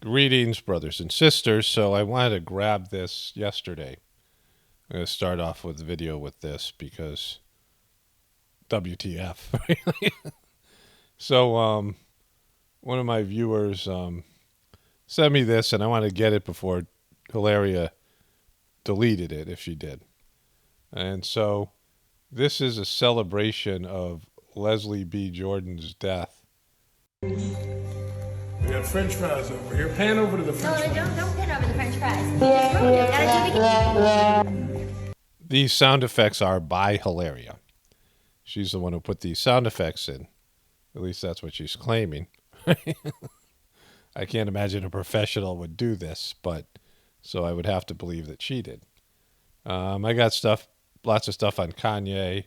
Greetings, brothers and sisters. So I wanted to grab this yesterday. I'm going to start off with the video with this because WTF. So one of my viewers sent me this, and I want to get it before Hilaria deleted it, if she did. And so this is a celebration of Leslie B. Jordan's death. We got French fries over here. Pan over to the French fries. No, don't pan over the French fries. These sound effects are by Hilaria. She's the one who put these sound effects in. At least that's what she's claiming. I can't imagine a professional would do this, but so I would have to believe that she did. I got lots of stuff on Kanye.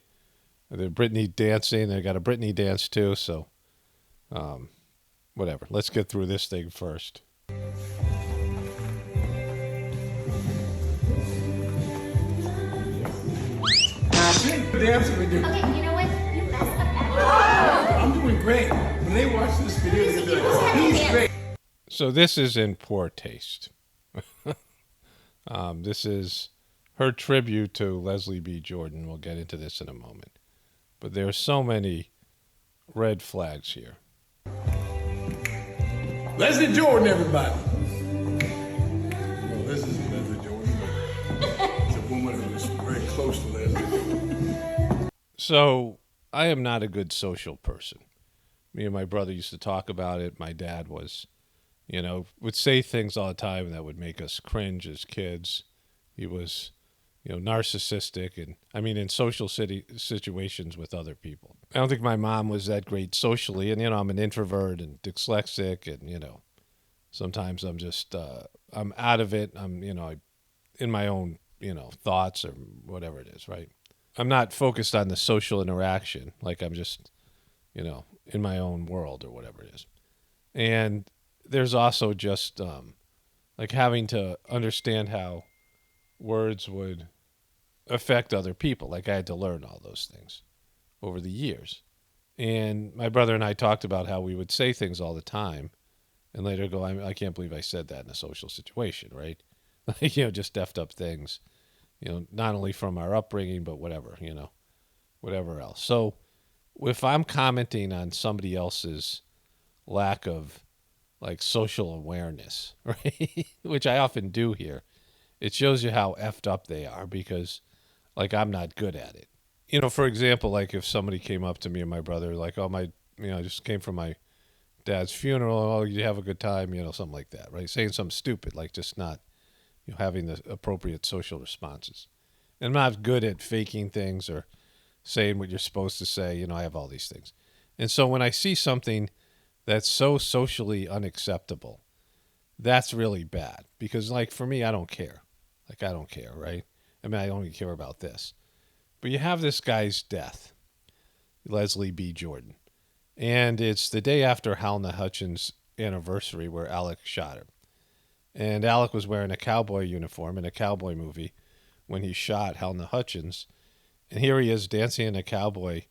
The Britney dancing. I got a Britney dance too, so whatever. Let's get through this thing first. Dancing we do. Okay, you know what? You messed up that. I'm doing great. When they watch this video, they're going to be like, he's great. So this is in poor taste. This is her tribute to Leslie B. Jordan. We'll get into this in a moment. But there are so many red flags here. Leslie Jordan, everybody. Well, this isn't Leslie Jordan, but it's a woman who is very close to Leslie Jordan. So I am not a good social person. Me and my brother used to talk about it. My dad was, would say things all the time that would make us cringe as kids. He was, narcissistic and, in social situations with other people. I don't think my mom was that great socially. And, I'm an introvert and dyslexic and, sometimes I'm just, I'm out of it. I'm, in my own, thoughts or whatever it is, right? I'm not focused on the social interaction. Like I'm just, in my own world or whatever it is. And there's also just like having to understand how words would affect other people. Like I had to learn all those things over the years. And my brother and I talked about how we would say things all the time and later go, I can't believe I said that in a social situation, right? Just effed up things. Not only from our upbringing, but whatever else. So if I'm commenting on somebody else's lack of like social awareness, right, which I often do here, it shows you how effed up they are because like I'm not good at it. For example, like if somebody came up to me and my brother, like, oh, I just came from my dad's funeral. Oh, you have a good time, something like that, right? Saying something stupid, like just not having the appropriate social responses. And I'm not good at faking things or saying what you're supposed to say. I have all these things. And so when I see something that's so socially unacceptable, that's really bad. Because, like, for me, I don't care. Like, I don't care, right? I only care about this. But you have this guy's death, Leslie B. Jordan. And it's the day after Halna Hutchins' anniversary where Alec shot her. And Alec was wearing a cowboy uniform in a cowboy movie when he shot Halna Hutchins. And here he is dancing in a cowboy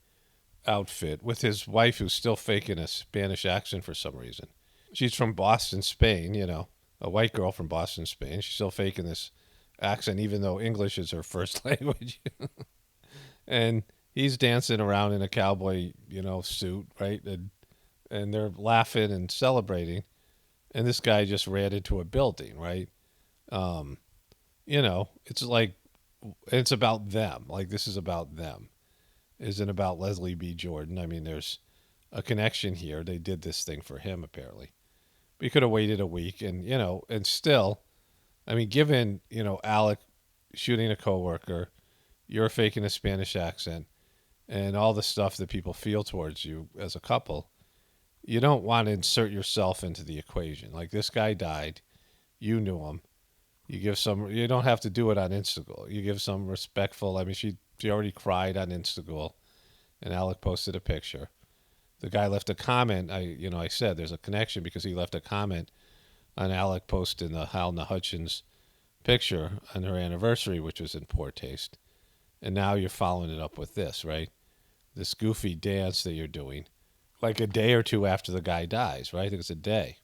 outfit with his wife who's still faking a Spanish accent for some reason. She's from Boston, Spain, a white girl from Boston, Spain. She's still faking this accent even though English is her first language. And he's dancing around in a cowboy, suit, right? And they're laughing and celebrating. And this guy just ran into a building, right? It's like, it's about them. Like, this is about them. It isn't about Leslie B. Jordan. There's a connection here. They did this thing for him, apparently. We could have waited a week and, and still, given, Alec shooting a coworker, you're faking a Spanish accent, and all the stuff that people feel towards you as a couple, you don't want to insert yourself into the equation. Like, this guy died. You knew him. You don't have to do it on Instagram. You give some respectful, she already cried on Instagram, and Alec posted a picture. The guy left a comment. I said there's a connection because he left a comment on Alec posting the Halna Hutchins picture on her anniversary, which was in poor taste. And now you're following it up with this, right? This goofy dance that you're doing, like a day or two after the guy dies, right? I think it's a day.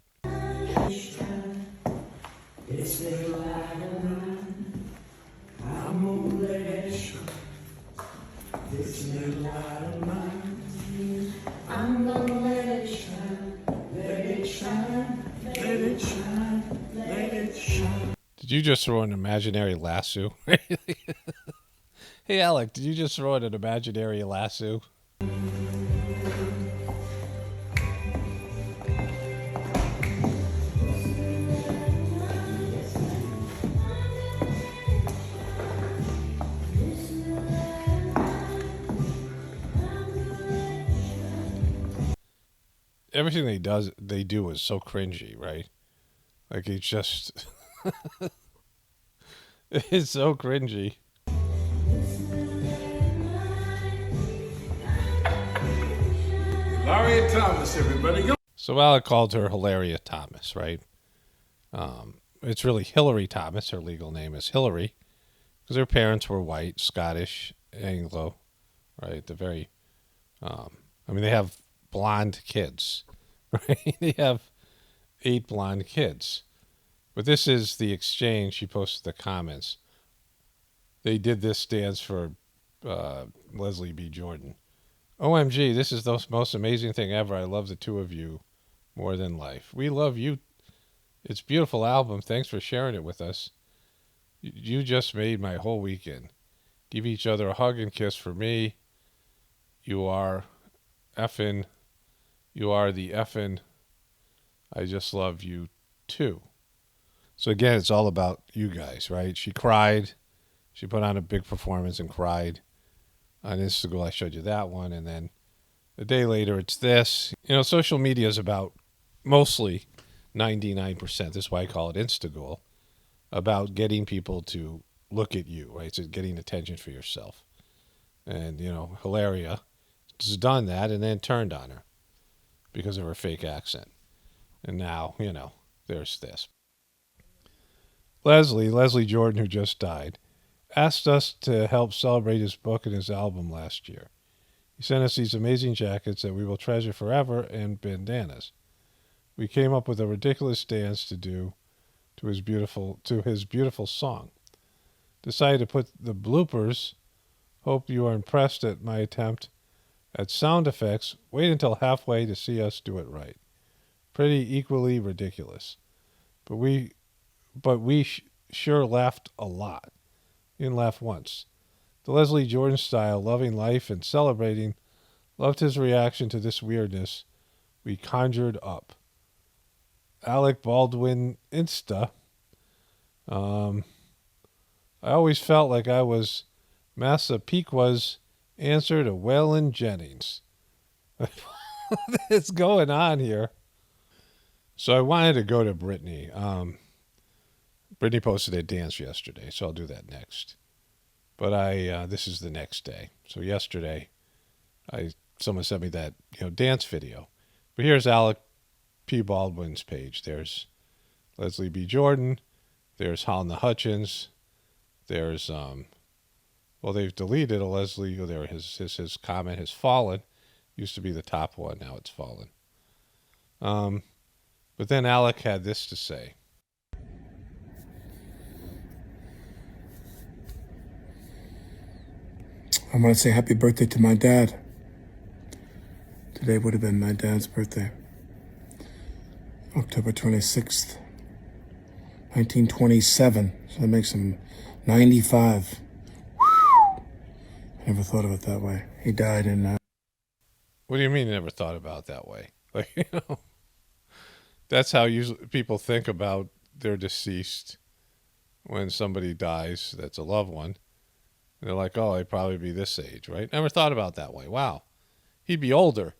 Let it shine, let it shine. Did you just throw an imaginary lasso? Hey, Alec, did you just throw in an imaginary lasso? Everything they do is so cringy, right? Like it's just, it's so cringy. Hilaria Thomas, everybody. Go. So Alec called her Hilaria Thomas, right? It's really Hillary Thomas. Her legal name is Hillary because her parents were white, Scottish, Anglo, right? They have blonde kids, right? They have 8 blonde kids. But this is the exchange. She posted the comments. They did this dance for Leslie B. Jordan. OMG, this is the most amazing thing ever. I love the two of you more than life. We love you. It's a beautiful album. Thanks for sharing it with us. You just made my whole weekend. Give each other a hug and kiss for me. You are the effing. I just love you too. So again, it's all about you guys, right? She cried. She put on a big performance and cried. On Instagram, I showed you that one. And then a day later, it's this. Social media is about mostly 99%. This is why I call it Instagram. About getting people to look at you, right? So getting attention for yourself. And, Hilaria has done that and then turned on her because of her fake accent. And now, there's this. Leslie Jordan, who just died, asked us to help celebrate his book and his album last year. He sent us these amazing jackets that we will treasure forever and bandanas. We came up with a ridiculous dance to do to his beautiful song. Decided to put the bloopers. Hope you are impressed at my attempt at sound effects. Wait until halfway to see us do it right. Pretty equally ridiculous. But we sure laughed a lot. Didn't laugh once. The Leslie Jordan style, loving life and celebrating, loved his reaction to this weirdness we conjured up. Alec Baldwin Insta. I always felt like I was Massapequa's answer to Waylon Jennings. What's going on here? So I wanted to go to Britney. Britney posted a dance yesterday, so I'll do that next. But this is the next day. So yesterday, someone sent me that dance video. But here's Alec P. Baldwin's page. There's Leslie B. Jordan. There's Halna Hutchins. There's they've deleted a Leslie. There his comment has fallen. Used to be the top one. Now it's fallen. But then Alec had this to say. I want to say happy birthday to my dad. Today would have been my dad's birthday. October 26th, 1927. So that makes him 95. I never thought of it that way. He died in... What do you mean you never thought about it that way? That's how usually people think about their deceased when somebody dies that's a loved one. They're like, oh, I'd probably be this age, right? Never thought about it that way. Wow. He'd be older.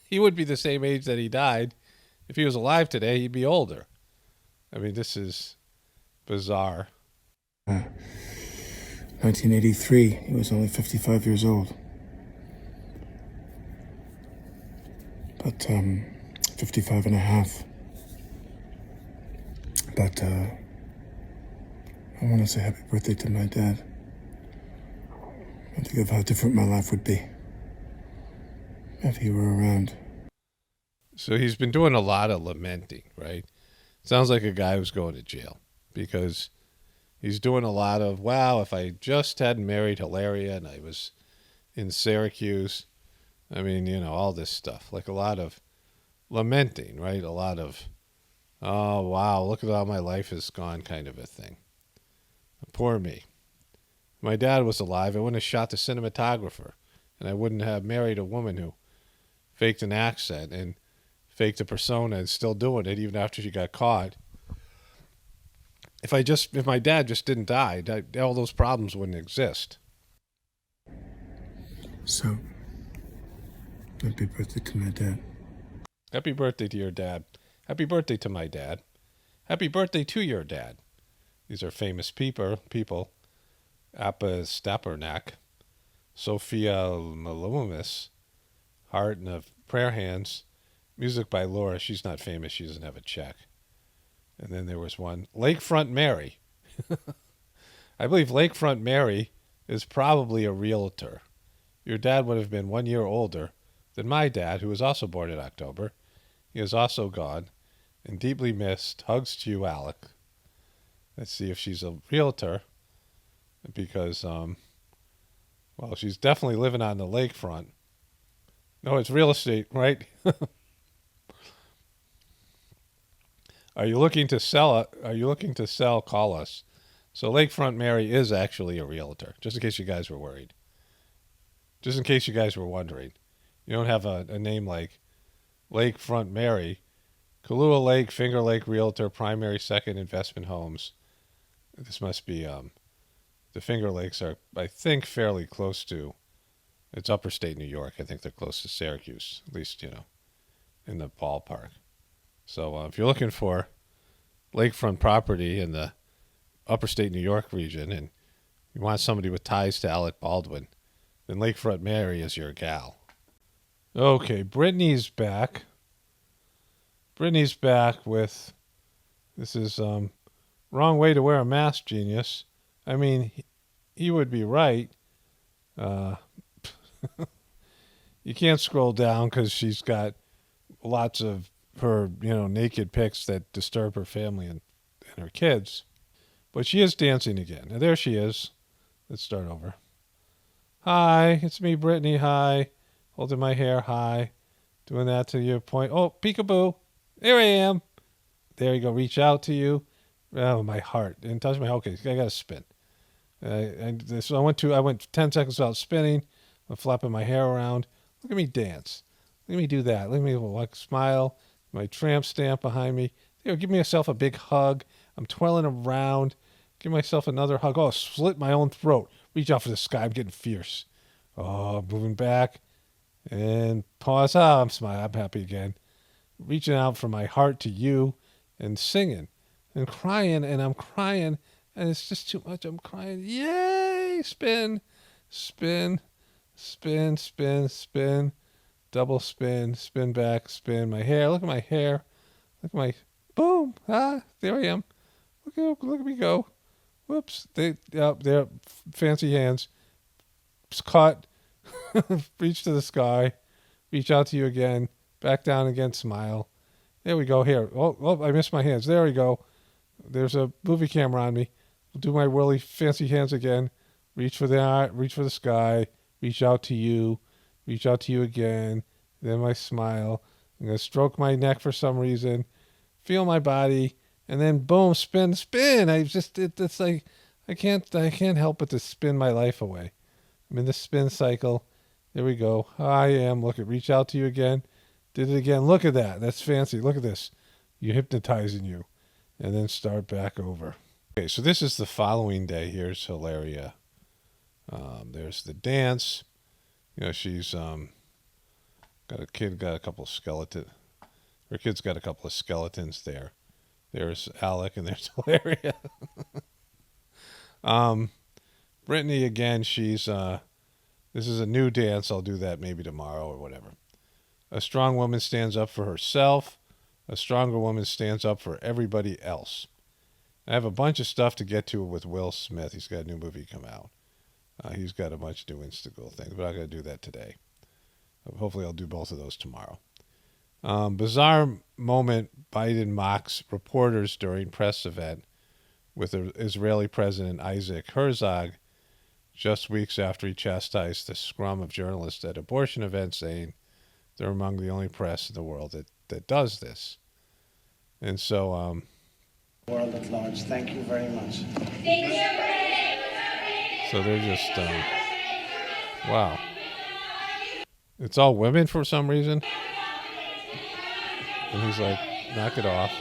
He would be the same age that he died. If he was alive today, he'd be older. I mean, this is bizarre. 1983. He was only 55 years old. But, 55 and a half. But, I want to say happy birthday to my dad. I think of how different my life would be if he were around. So he's been doing a lot of lamenting, right? Sounds like a guy who's going to jail because he's doing a lot of, wow, if I just hadn't married Hilaria and I was in Syracuse, I mean, all this stuff, like a lot of lamenting, right? A lot of Oh, wow. Look at how my life has gone, kind of a thing. Poor me. If my dad was alive, I wouldn't have shot the cinematographer, and I wouldn't have married a woman who faked an accent and faked a persona and still doing it even after she got caught. If my dad just didn't die, all those problems wouldn't exist. So, happy birthday to my dad. Happy birthday to your dad. Happy birthday to my dad. Happy birthday to your dad. These are famous people. Appa Stapernak, Sophia Malumis, Heart and of Prayer Hands, music by Laura. She's not famous. She doesn't have a check. And then there was one, Lakefront Mary. I believe Lakefront Mary is probably a realtor. Your dad would have been 1 year older than my dad, who was also born in October. He is also gone and deeply missed. Hugs to you, Alec. Let's see if she's a realtor, because, well, she's definitely living on the lakefront. No, it's real estate, right? Are you looking to sell? Are you looking to sell? Call us. So Lakefront Mary is actually a realtor, just in case you guys were worried. Just in case you guys were wondering. You don't have a name like Lakefront Mary. Kahlua Lake, Finger Lake Realtor, primary, second investment homes. This must be, the Finger Lakes are, I think, fairly close to, it's upper state New York. I think they're close to Syracuse, at least, in the ballpark. So if you're looking for lakefront property in the upper state New York region and you want somebody with ties to Alec Baldwin, then Lakefront Mary is your gal. Okay, Britney's back. Britney's back with, this is wrong way to wear a mask, genius. I mean, he would be right. You can't scroll down because she's got lots of her, naked pics that disturb her family and her kids. But she is dancing again. And there she is. Let's start over. Hi, it's me, Britney. Hi. Holding my hair. Hi. Doing that to your point. Oh, peekaboo. There I am. There you go. Reach out to you. Oh, my heart. Didn't touch my, okay, I got to spin. So I went 10 seconds without spinning. I'm flapping my hair around. Look at me dance. Look at me do that. Look at me smile. My tramp stamp behind me. Give myself a big hug. I'm twirling around. Give myself another hug. Oh, slit my own throat. Reach out for the sky. I'm getting fierce. Oh, moving back. And pause. I'm smiling. I'm happy again. Reaching out from my heart to you and singing and crying. And I'm crying. And it's just too much. I'm crying. Yay! Spin. Spin. Spin. Spin. Spin. Double spin, spin back, spin my hair. Look at my hair. Look at my, boom. There I am. Look at me go. Whoops. They're fancy hands. It's caught. Reach to the sky. Reach out to you again. Back down again. Smile. There we go. Here. Oh, I missed my hands. There we go. There's a movie camera on me. I'll do my whirly fancy hands again. Reach for the sky. Reach out to you. Reach out to you again. Then my smile. I'm going to stroke my neck for some reason. Feel my body. And then boom, spin. It's like, I can't help but to spin my life away. I'm in the spin cycle. There we go. I am. Look at, reach out to you again. Did it again. Look at that. That's fancy. Look at this. You're hypnotizing you. And then start back over. Okay, so this is the following day. Here's Hilaria. There's the dance. She's got a couple of skeletons. Her kid's got a couple of skeletons there. There's Alec and there's Hilaria. Britney again. She's this is a new dance. I'll do that maybe tomorrow or whatever. A strong woman stands up for herself. A stronger woman stands up for everybody else. I have a bunch of stuff to get to with Will Smith. He's got a new movie come out. He's got a bunch of new Instagram things, but I'm going to do that today. Hopefully I'll do both of those tomorrow. Bizarre moment, Biden mocks reporters during press event with Israeli President Isaac Herzog just weeks after he chastised the scrum of journalists at abortion events, saying they're among the only press in the world that does this. And so, World at large. Thank you very much. so they're just, wow. It's all women for some reason. And he's like, knock it off.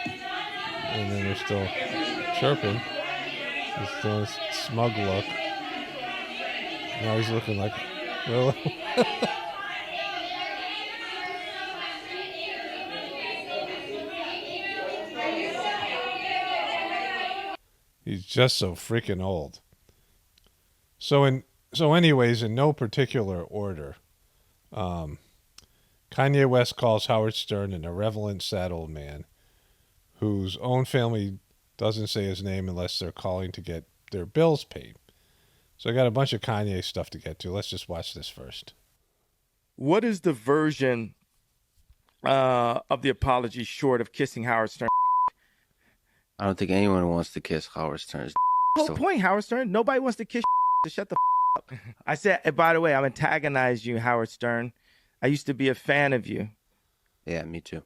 And then they're still chirping. He's doing a smug look. Now he's looking like, really? He's just so freaking old. So anyways, in no particular order, Kanye West calls Howard Stern an irrelevant sad old man whose own family doesn't say his name unless they're calling to get their bills paid. So I got a bunch of Kanye stuff to get to. Let's just watch this first. What is the version of the apology short of kissing Howard Stern? I don't think anyone wants to kiss Howard Stern's. Whole point, Howard Stern. Nobody wants to kiss to shut the up. I said, by the way, I'm antagonizing you, Howard Stern. I used to be a fan of you. Yeah, me too.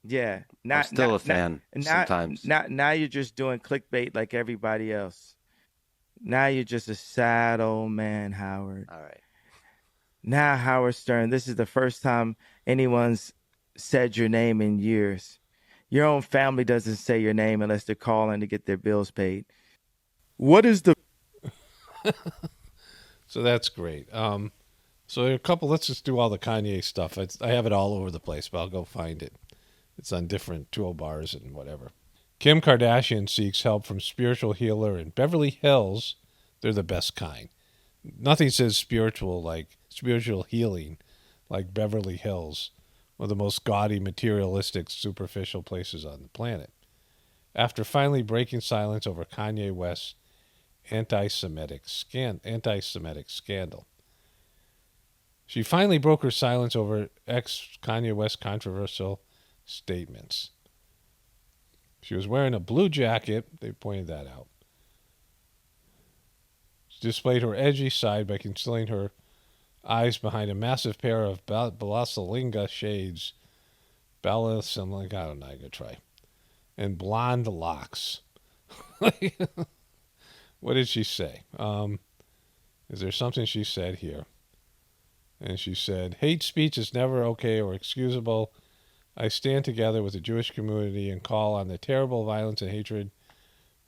Yeah. I'm still a fan sometimes. Now you're just doing clickbait like everybody else. Now you're just a sad old man, Howard. All right. Now, Howard Stern, this is the first time anyone's said your name in years. Your own family doesn't say your name unless they're calling to get their bills paid. What is the... So that's great. So there are a couple, let's just do all the Kanye stuff. I have it all over the place, but I'll go find it. It's on different toolbars and whatever. Kim Kardashian seeks help from spiritual healer in Beverly Hills. They're the best kind. Nothing says spiritual healing like Beverly Hills, one of the most gaudy, materialistic, superficial places on the planet. After finally breaking silence over Kanye West's anti-Semitic scandal. She finally broke her silence over ex-Kanye West controversial statements. She was wearing a blue jacket. They pointed that out. She displayed her edgy side by concealing her eyes behind a massive pair of Balenciaga shades. I don't know, I gotta try. And blonde locks. What did she say? Is there something she said here? And she said, hate speech is never okay or excusable. I stand together with the Jewish community and call on the terrible violence and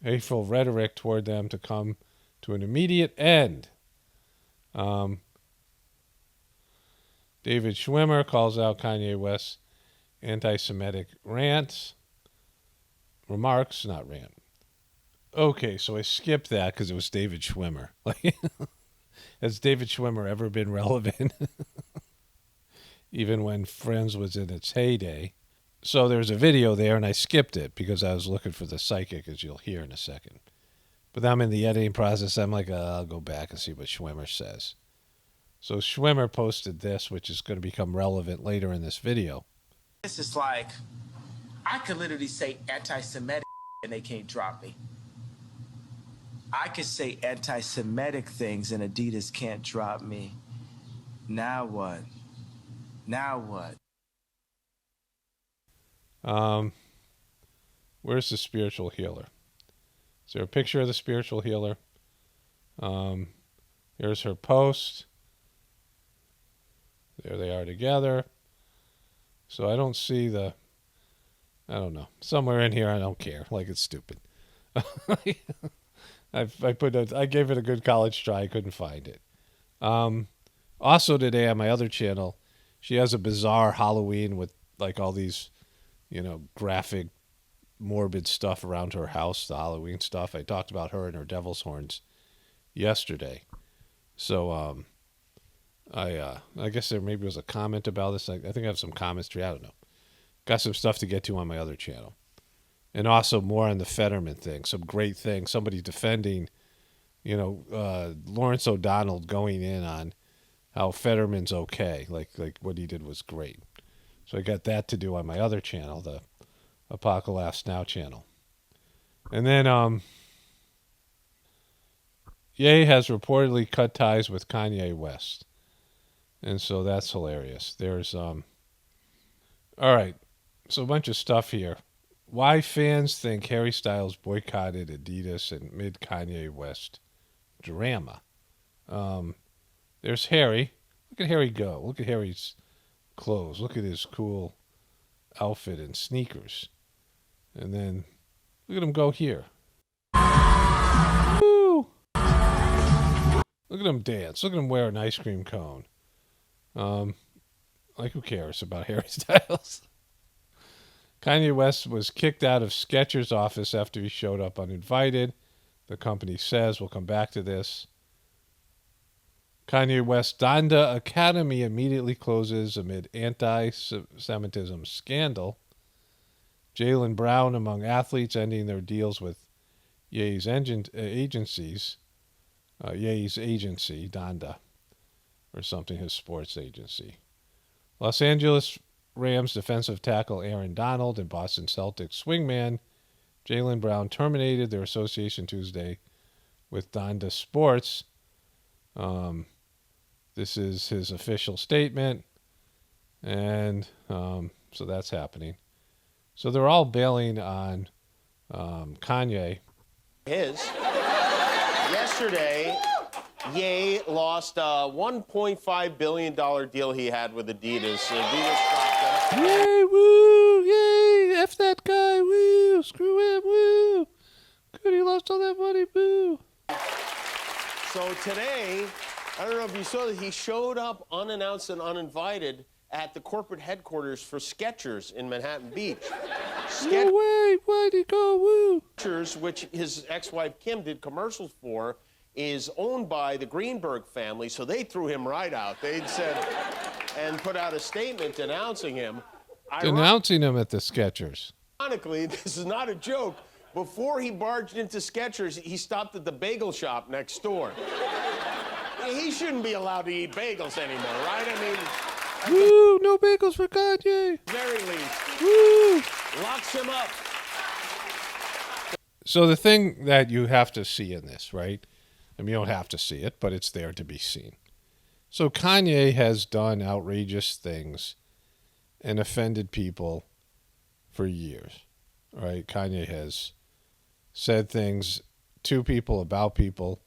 hateful rhetoric toward them to come to an immediate end. David Schwimmer calls out Kanye West's anti-Semitic remarks, not rant. Okay, so I skipped that because it was David Schwimmer. Has David Schwimmer ever been relevant? Even when Friends was in its heyday. So there's a video there, and I skipped it because I was looking for the psychic, as you'll hear in a second. But I'm in the editing process. I'm like, I'll go back and see what Schwimmer says. So Schwimmer posted this, which is going to become relevant later in this video. This is like, I could literally say anti-Semitic and they can't drop me. I could say anti-Semitic things and Adidas can't drop me. Now what? Now what? Where's the spiritual healer? Is there a picture of the spiritual healer? Here's her post. There they are together. So I don't see I don't know. Somewhere in here, I don't care. Like, it's stupid. I gave it a good college try. I couldn't find it. Also today on my other channel, she has a bizarre Halloween with like all these, graphic, morbid stuff around her house, the Halloween stuff. I talked about her and her devil's horns yesterday. So I guess there maybe was a comment about this. I think I have some comments to read. I don't know. Got some stuff to get to on my other channel. And also more on the Fetterman thing. Some great things. Somebody defending, Lawrence O'Donnell going in on how Fetterman's okay. Like what he did was great. So I got that to do on my other channel, the Apocalypse Now channel. And then Ye has reportedly cut ties with Kanye West. And so that's hilarious. There's all right. So a bunch of stuff here. why fans think Harry Styles boycotted Adidas amid Kanye West drama. There's Harry. Look at Harry go. Look at Harry's clothes. Look at his cool outfit and sneakers. And then look at him go here. Woo! Look at him dance. Look at him wear an ice cream cone. Like, who cares about Harry Styles? Kanye West was kicked out of Skechers' office after he showed up uninvited. The company says, we'll come back to this. Kanye West Donda Academy immediately closes amid anti-Semitism scandal. Jaylen Brown among athletes ending their deals with Ye's agencies. Ye's agency, Donda, or something, his sports agency. Los Angeles Rams defensive tackle Aaron Donald and Boston Celtics swingman Jaylen Brown terminated their association Tuesday with Donda Sports. This is his official statement, and so that's happening. So they're all bailing on Kanye. Yesterday, Ye lost a $1.5 billion deal he had with Adidas. Yay, woo, yay, F that guy, woo, screw him, woo. Good, he lost all that money, boo. So today, I don't know if you saw that he showed up unannounced and uninvited at the corporate headquarters for Skechers in Manhattan Beach. No way, why'd he go, woo? Skechers, which his ex-wife Kim did commercials for, is owned by the Greenberg family, so they threw him right out. They'd said, and put out a statement denouncing him. Denouncing him at the Skechers. Ironically, this is not a joke. Before he barged into Skechers, he stopped at the bagel shop next door. He shouldn't be allowed to eat bagels anymore, right? I mean... Woo, no bagels for Kanye. Very least. Woo. Locks him up. So the thing that you have to see in this, right? I mean, you don't have to see it, but it's there to be seen. So Kanye has done outrageous things and offended people for years, right? Kanye has said things to people, about people,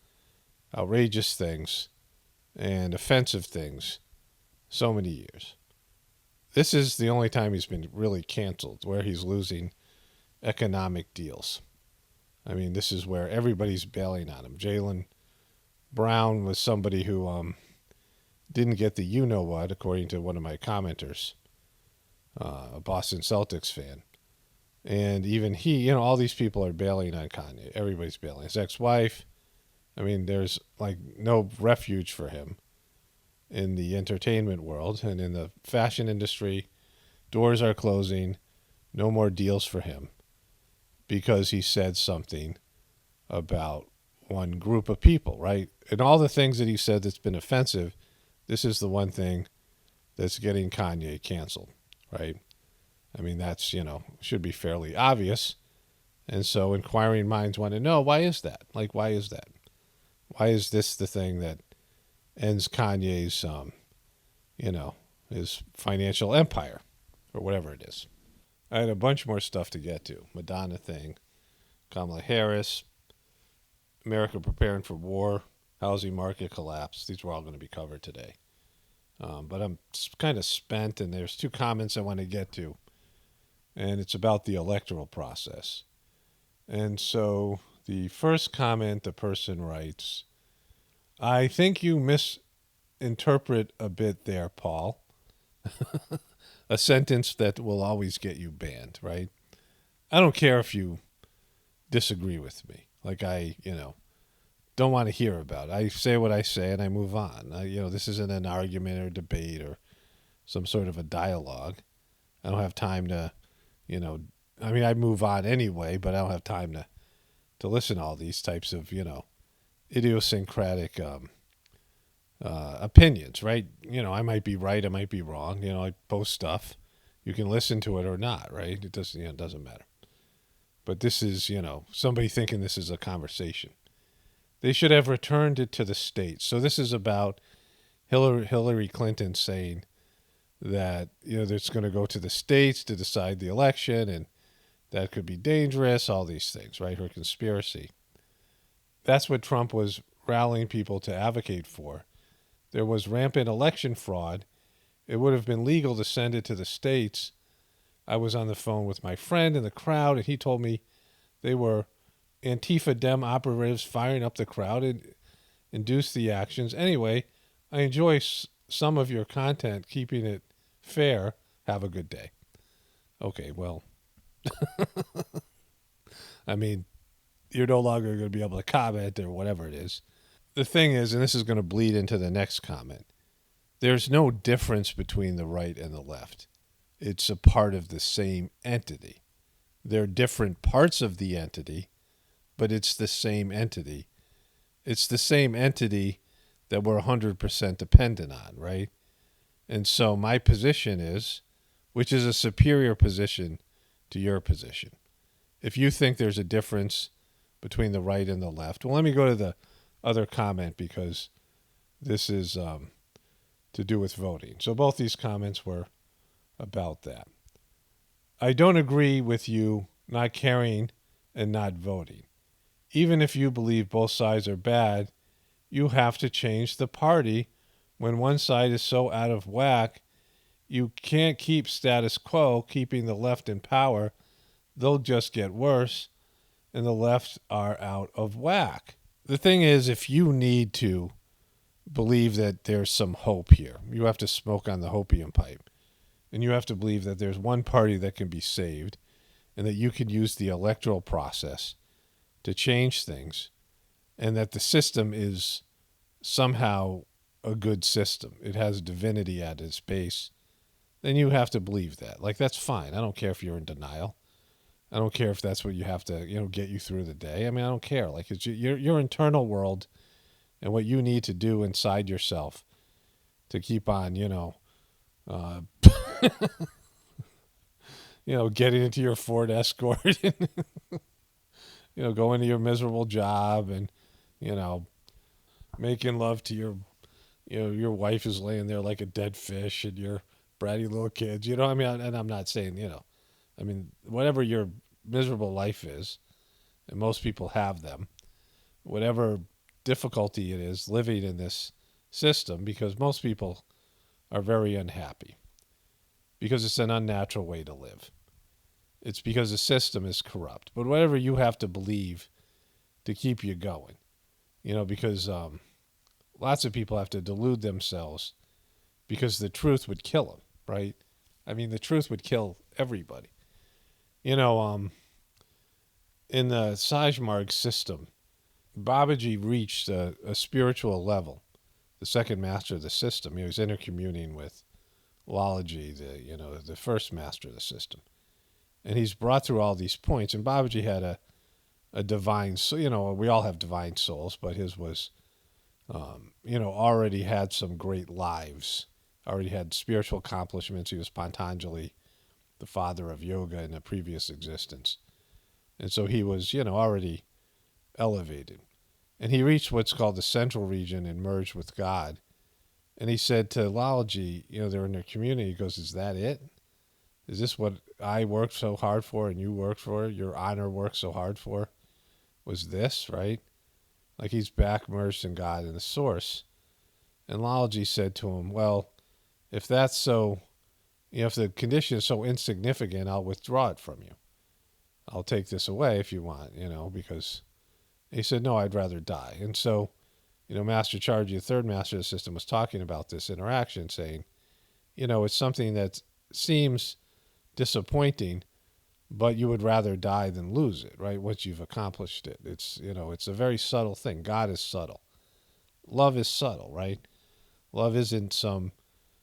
outrageous things and offensive things so many years. This is the only time he's been really canceled, where he's losing economic deals. I mean, this is where everybody's bailing on him. Jaylen Brown was somebody who didn't get the you-know-what, according to one of my commenters, a Boston Celtics fan. And even he, all these people are bailing on Kanye. Everybody's bailing. His ex-wife, I mean, there's like no refuge for him in the entertainment world. And in the fashion industry, doors are closing. No more deals for him because he said something about one group of people, right? And all the things that he said that's been offensive, this is the one thing that's getting Kanye canceled, right? I mean, that's, should be fairly obvious. And so inquiring minds want to know, why is that? Like, why is that? Why is this the thing that ends Kanye's, his financial empire or whatever it is? I had a bunch more stuff to get to. Madonna thing, Kamala Harris, America preparing for war, housing market collapse. These were all going to be covered today. But I'm kind of spent, and there's two comments I want to get to. And it's about the electoral process. And so the first comment, the person writes, I think you misinterpret a bit there, Paul. A sentence that will always get you banned, right? I don't care if you disagree with me. Like I don't want to hear about it. I say what I say and I move on. This isn't an argument or debate or some sort of a dialogue. I don't have time to, I move on anyway, but I don't have time to listen to all these types of, idiosyncratic opinions, right? I might be right, I might be wrong. I post stuff. You can listen to it or not, right? It doesn't, it doesn't matter. But this is, somebody thinking this is a conversation. They should have returned it to the states. So this is about Hillary Clinton saying that, it's going to go to the states to decide the election. And, that could be dangerous, all these things, right? Her conspiracy. That's what Trump was rallying people to advocate for. There was rampant election fraud. It would have been legal to send it to the states. I was on the phone with my friend in the crowd, and he told me they were Antifa Dem operatives firing up the crowd and induced the actions. Anyway, I enjoy some of your content, keeping it fair. Have a good day. Okay, well, I mean, you're no longer going to be able to comment or whatever it is. The thing is, and this is going to bleed into the next comment, there's no difference between the right and the left. It's a part of the same entity. They're different parts of the entity, but it's the same entity. It's the same entity that we're 100% dependent on, right? And so my position is, which is a superior position to your position. If you think there's a difference between the right and the left, well, let me go to the other comment because this is to do with voting. So both these comments were about that. I don't agree with you not caring and not voting. Even if you believe both sides are bad, you have to change the party when one side is so out of whack. You can't keep status quo, keeping the left in power. They'll just get worse, and the left are out of whack. The thing is, if you need to believe that there's some hope here, you have to smoke on the hopium pipe. And you have to believe that there's one party that can be saved and that you can use the electoral process to change things and that the system is somehow a good system. It has divinity at its base. Then you have to believe that. Like, that's fine. I don't care if you're in denial. I don't care if that's what you have to, get you through the day. I mean, I don't care. Like, it's your internal world and what you need to do inside yourself to keep on, getting into your Ford Escort and, going to your miserable job and, making love to your wife is laying there like a dead fish and your bratty little kids, and I'm not saying, whatever your miserable life is, and most people have them, whatever difficulty it is living in this system, because most people are very unhappy because it's an unnatural way to live. It's because the system is corrupt. But whatever you have to believe to keep you going, because lots of people have to delude themselves because the truth would kill them, right? I mean, the truth would kill everybody. In the Sahaj Marg system, Babaji reached a spiritual level, the second master of the system. He was intercommuning with Lalaji, the first master of the system. And he's brought through all these points. And Babaji had a divine soul. We all have divine souls, but his was, already had some great lives, already had spiritual accomplishments. He was Patanjali, the father of yoga in a previous existence. And so he was, already elevated. And he reached what's called the central region and merged with God. And he said to Lalaji, they're in their community, he goes, is that it? Is this what I worked so hard for and you worked for? Your honor worked so hard for? Was this, right? Like he's back merged in God and the source. And Lalaji said to him, well, if that's so, if the condition is so insignificant, I'll withdraw it from you. I'll take this away if you want, because he said, no, I'd rather die. And so, Master Charji, the third master of the system, was talking about this interaction, saying, it's something that seems disappointing, but you would rather die than lose it, right? Once you've accomplished it. It's, it's a very subtle thing. God is subtle. Love is subtle, right? Love isn't some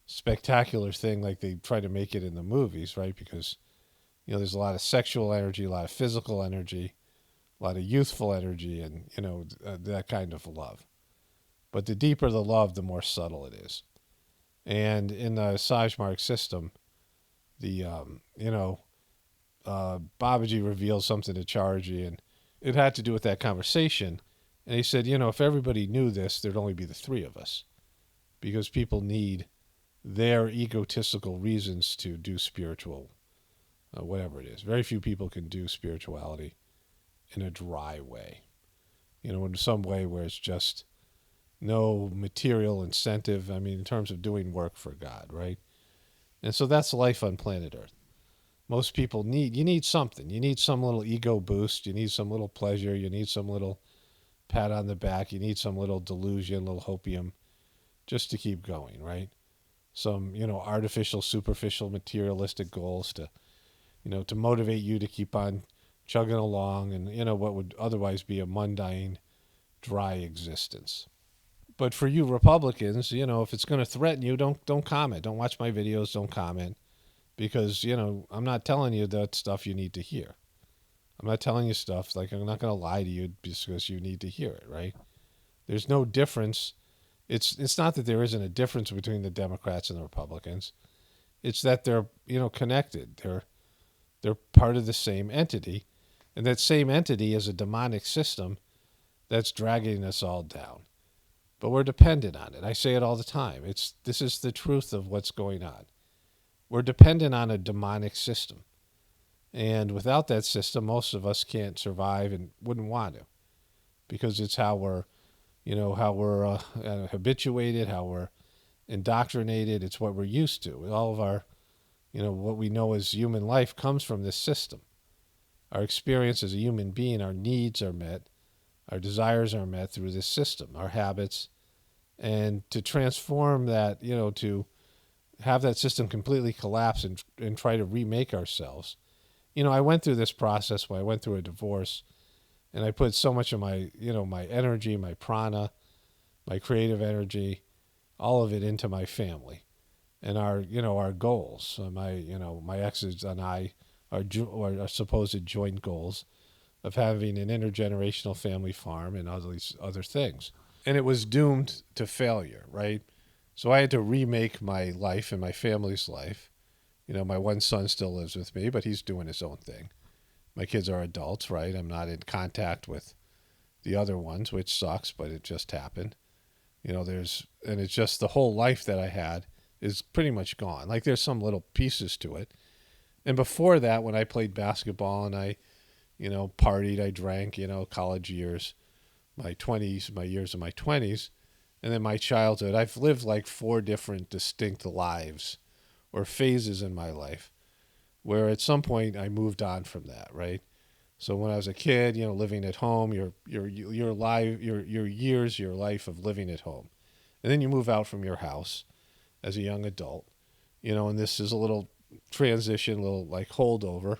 spectacular thing like they try to make it in the movies, right? Because, there's a lot of sexual energy, a lot of physical energy, a lot of youthful energy, and, that kind of love. But the deeper the love, the more subtle it is. And in the Sahaj Marg system, the, Babaji revealed something to Charji, and it had to do with that conversation. And he said, if everybody knew this, there'd only be the three of us, because people need their egotistical reasons to do spiritual whatever it is. Very few people can do spirituality in a dry way, in some way where it's just no material incentive. I mean, in terms of doing work for God, right? And so that's life on planet Earth. Most people you need something. You need some little ego boost. You need some little pleasure. You need some little pat on the back. You need some little delusion, little hopium, just to keep going, right? Some, artificial, superficial, materialistic goals to motivate you to keep on chugging along and, what would otherwise be a mundane, dry existence. But for you Republicans, if it's going to threaten you, don't comment. Don't watch my videos. Don't comment. Because, I'm not telling you that stuff you need to hear. I'm not telling you stuff, like I'm not going to lie to you because you need to hear it, right? There's no difference. It's not that there isn't a difference between the Democrats and the Republicans. It's that they're, connected. They're part of the same entity. And that same entity is a demonic system that's dragging us all down. But we're dependent on it. I say it all the time. This is the truth of what's going on. We're dependent on a demonic system. And without that system, most of us can't survive and wouldn't want to, because it's how we're habituated, how we're indoctrinated. It's what we're used to. All of our, what we know as human life comes from this system. Our experience as a human being, our needs are met, our desires are met through this system, our habits. And to transform that, to have that system completely collapse and try to remake ourselves. I went through this process when I went through a divorce, and I put so much of my, my energy, my prana, my creative energy, all of it into my family and our goals. My exes and I, our supposed joint goals of having an intergenerational family farm and all these other things. And it was doomed to failure, right? So I had to remake my life and my family's life. My one son still lives with me, but he's doing his own thing. My kids are adults, right? I'm not in contact with the other ones, which sucks, but it just happened. And it's just the whole life that I had is pretty much gone. Like there's some little pieces to it. And before that, when I played basketball and I, partied, I drank, college years, my years of my 20s, and then my childhood, I've lived like 4 different distinct lives or phases in my life where at some point I moved on from that, right? So when I was a kid, living at home, your life of living at home. And then you move out from your house as a young adult, and this is a little transition, a little like holdover.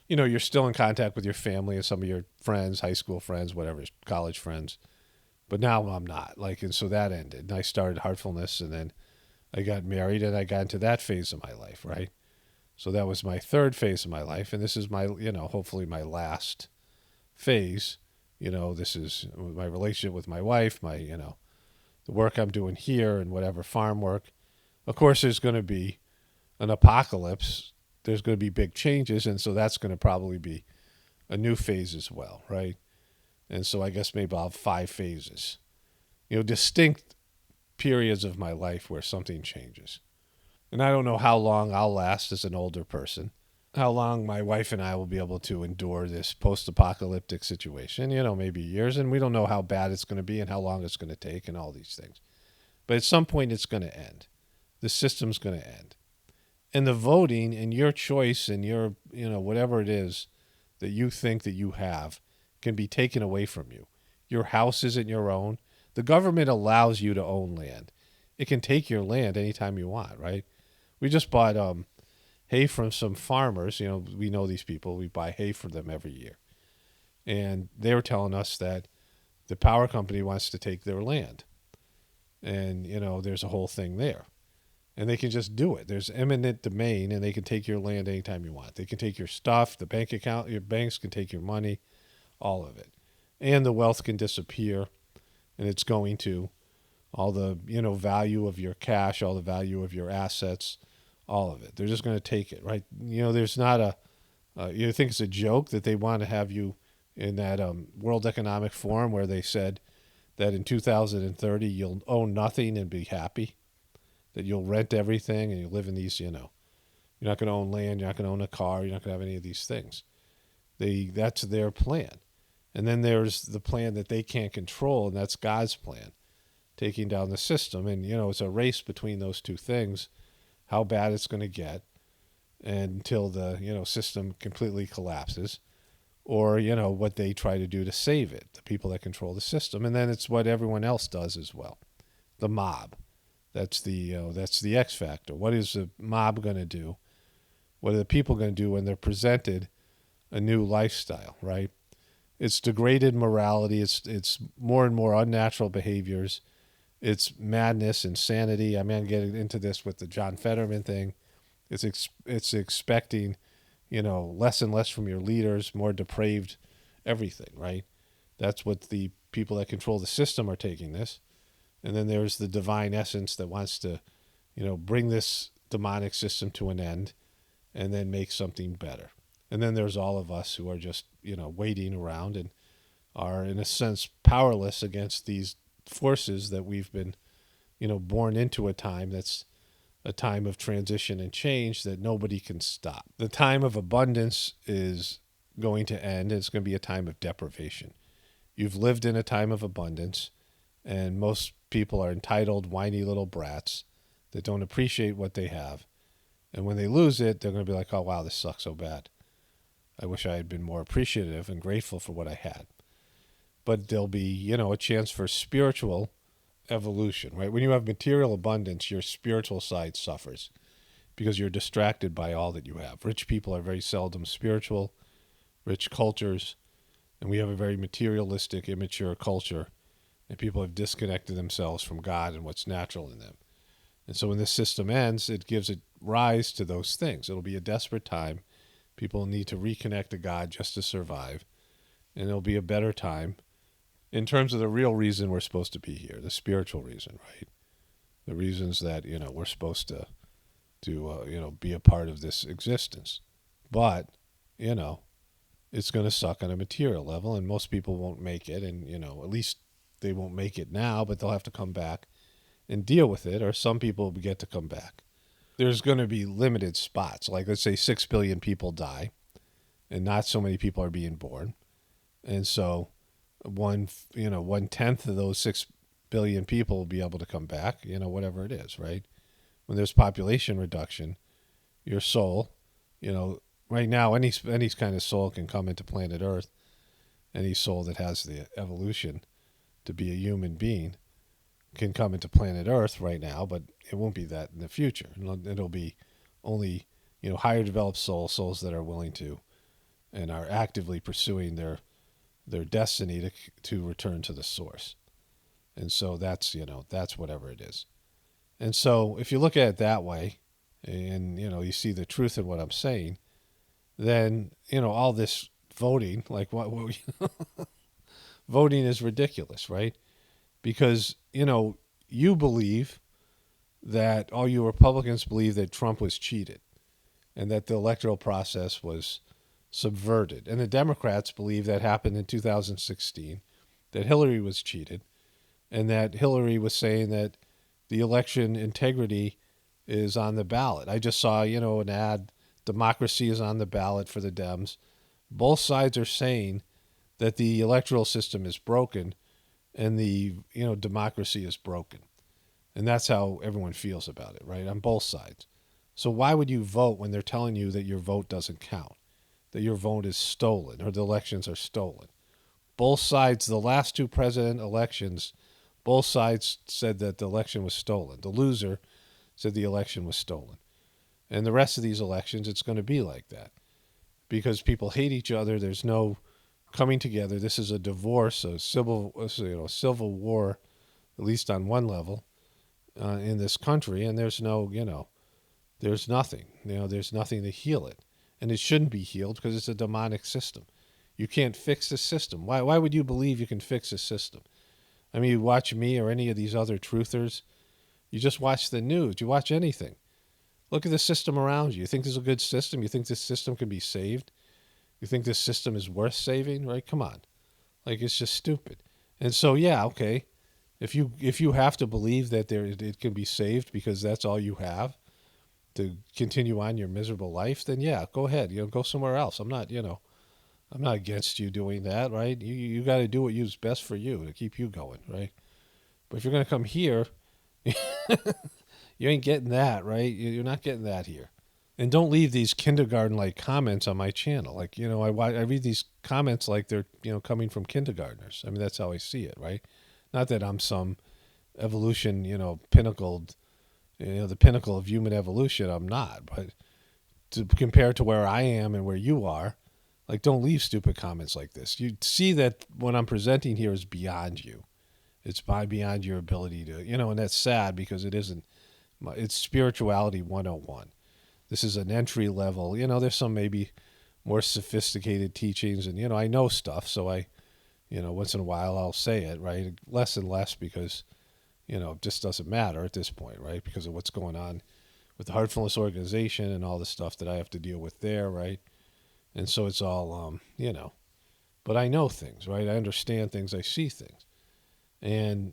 You're still in contact with your family and some of your friends, high school friends, whatever, college friends. But now I'm not. And so that ended. And I started Heartfulness, and then I got married, and I got into that phase of my life, right? So that was my 3rd phase of my life, and this is my, hopefully my last phase. This is my relationship with my wife, my, the work I'm doing here and whatever farm work. Of course, there's going to be an apocalypse. There's going to be big changes, and so that's going to probably be a new phase as well, right? And so I guess maybe I'll have 5 phases, distinct periods of my life where something changes. And I don't know how long I'll last as an older person, how long my wife and I will be able to endure this post-apocalyptic situation, maybe years, and we don't know how bad it's going to be and how long it's going to take and all these things. But at some point it's going to end. The system's going to end. And the voting and your choice and your, whatever it is that you think that you have can be taken away from you. Your house isn't your own. The government allows you to own land. It can take your land anytime you want, right? We just bought hay from some farmers. We know these people. We buy hay from them every year. And they were telling us that the power company wants to take their land. And, there's a whole thing there. And they can just do it. There's eminent domain, and they can take your land anytime you want. They can take your stuff, the bank account, your banks can take your money, all of it. And the wealth can disappear, and it's going to. All the, value of your cash, all the value of your assets, all of it. They're just going to take it, right? There's not you think it's a joke that they want to have you in that World Economic Forum where they said that in 2030 you'll own nothing and be happy? That you'll rent everything and you live in these, You're not going to own land. You're not going to own a car. You're not going to have any of these things. That's their plan. And then there's the plan that they can't control, and that's God's plan, taking down the system. And, it's a race between those two things, how bad it's going to get until the, system completely collapses, or, what they try to do to save it, the people that control the system. And then it's what everyone else does as well, the mob. That's the X factor. What is the mob going to do? What are the people going to do when they're presented a new lifestyle, right? It's degraded morality. It's more and more unnatural behaviors. It's madness, insanity. I'm getting into this with the John Fetterman thing. It's expecting, less and less from your leaders, more depraved everything, right? That's what the people that control the system are taking this. And then there's the divine essence that wants to, bring this demonic system to an end and then make something better. And then there's all of us who are just, waiting around and are, in a sense, powerless against these forces that we've been, born into a time that's a time of transition and change that nobody can stop. The time of abundance is going to end. It's going to be a time of deprivation. You've lived in a time of abundance, and most people are entitled, whiny little brats that don't appreciate what they have. And when they lose it, they're going to be like, oh, wow, this sucks so bad. I wish I had been more appreciative and grateful for what I had. But there'll be, a chance for spiritual evolution, right? When you have material abundance, your spiritual side suffers because you're distracted by all that you have. Rich people are very seldom spiritual, rich cultures, and we have a very materialistic, immature culture, and people have disconnected themselves from God and what's natural in them. And so when this system ends, it gives it rise to those things. It'll be a desperate time. People need to reconnect to God just to survive, and it'll be a better time in terms of the real reason we're supposed to be here, the spiritual reason, right? The reasons that, we're supposed to be a part of this existence. But, it's going to suck on a material level, and most people won't make it, and, at least they won't make it now, but they'll have to come back and deal with it, or some people get to come back. There's going to be limited spots. Like, let's say 6 billion people die, and not so many people are being born. And so 1/10 of those 6 billion people will be able to come back, whatever it is, right? When there's population reduction, your soul, right now, any kind of soul can come into planet Earth. Any soul that has the evolution to be a human being can come into planet Earth right now, but it won't be that in the future. It'll be only, higher developed souls that are willing to and are actively pursuing their destiny to return to the source. And so that's whatever it is. And so if you look at it that way and, you see the truth in what I'm saying, then, all this voting, like what voting is ridiculous, right? Because, you believe that all you Republicans believe that Trump was cheated and that the electoral process was subverted. And the Democrats believe that happened in 2016, that Hillary was cheated, and that Hillary was saying that the election integrity is on the ballot. I just saw, an ad, democracy is on the ballot for the Dems. Both sides are saying that the electoral system is broken and the, democracy is broken. And that's how everyone feels about it, right? On both sides. So why would you vote when they're telling you that your vote doesn't count, that your vote is stolen or the elections are stolen? Both sides, the last two president elections, both sides said that the election was stolen. The loser said the election was stolen. And the rest of these elections, it's going to be like that because people hate each other. There's no coming together. This is a divorce, a civil war, at least on one level, in this country. And there's no, there's nothing. There's nothing to heal it. And it shouldn't be healed because it's a demonic system. You can't fix the system. Why would you believe you can fix a system? I mean, you watch me or any of these other truthers. You just watch the news. You watch anything. Look at the system around you. You think this is a good system? You think this system can be saved? You think this system is worth saving? Right? Come on. Like, it's just stupid. And so, yeah, okay. If you have to believe that it can be saved because that's all you have, to continue on your miserable life, then yeah, go ahead. Go somewhere else. I'm not, I'm not against you doing that, right? You got to do what is best for you to keep you going, right? But if you're going to come here, you ain't getting that, right? You're not getting that here. And don't leave these kindergarten-like comments on my channel. Like, I read these comments like they're, coming from kindergartners. I mean, that's how I see it, right? Not that I'm some evolution, pinnacled, the pinnacle of human evolution. I'm not. But to compare to where I am and where you are, like, don't leave stupid comments like this. You see that what I'm presenting here is beyond you. It's beyond your ability to, and that's sad because it isn't. It's spirituality 101. This is an entry level. There's some maybe more sophisticated teachings, and I know stuff, so I, once in a while I'll say it, right? Less and less because, it just doesn't matter at this point, right? Because of what's going on with the Heartfulness organization and all the stuff that I have to deal with there, right? And so it's all, but I know things, right? I understand things. I see things. And,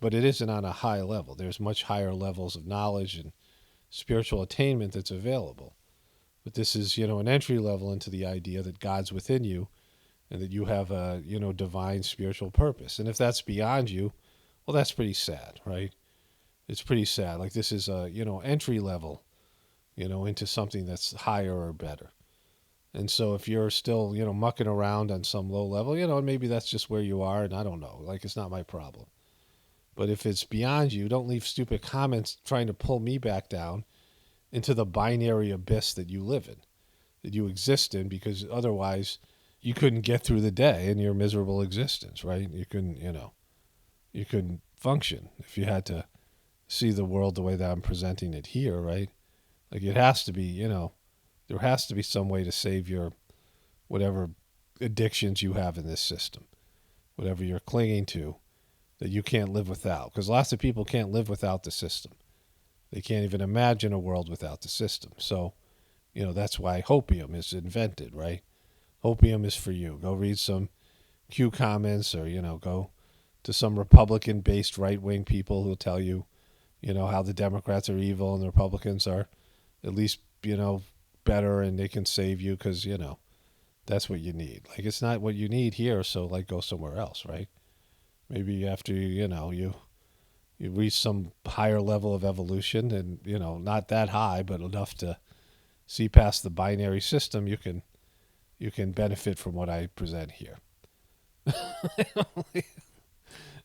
but it isn't on a high level. There's much higher levels of knowledge and spiritual attainment that's available. But this is, an entry level into the idea that God's within you and that you have a, divine spiritual purpose. And if that's beyond you, well, that's pretty sad, right? It's pretty sad. Like this is a, entry level, into something that's higher or better. And so if you're still, mucking around on some low level, maybe that's just where you are, and I don't know. Like, it's not my problem. But if it's beyond you, don't leave stupid comments trying to pull me back down into the binary abyss that you live in, that you exist in, because otherwise you couldn't get through the day in your miserable existence, right? You couldn't, you couldn't function if you had to see the world the way that I'm presenting it here, right? Like, it has to be, there has to be some way to save your whatever addictions you have in this system, whatever you're clinging to that you can't live without. Because lots of people can't live without the system. They can't even imagine a world without the system. So, that's why hopium is invented, right? Hopium is for you. Go read some Q comments or, go to some Republican-based right-wing people who'll tell you, how the Democrats are evil and the Republicans are at least, better and they can save you because, that's what you need. Like, it's not what you need here, so, like, go somewhere else, right? Maybe after, you reach some higher level of evolution and, not that high, but enough to see past the binary system, you can benefit from what I present here.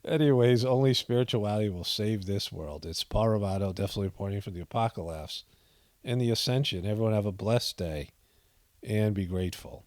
Anyways, only spirituality will save this world. It's Paul Rovato, definitely reporting from the Apocalypse and the Ascension. Everyone have a blessed day and be grateful.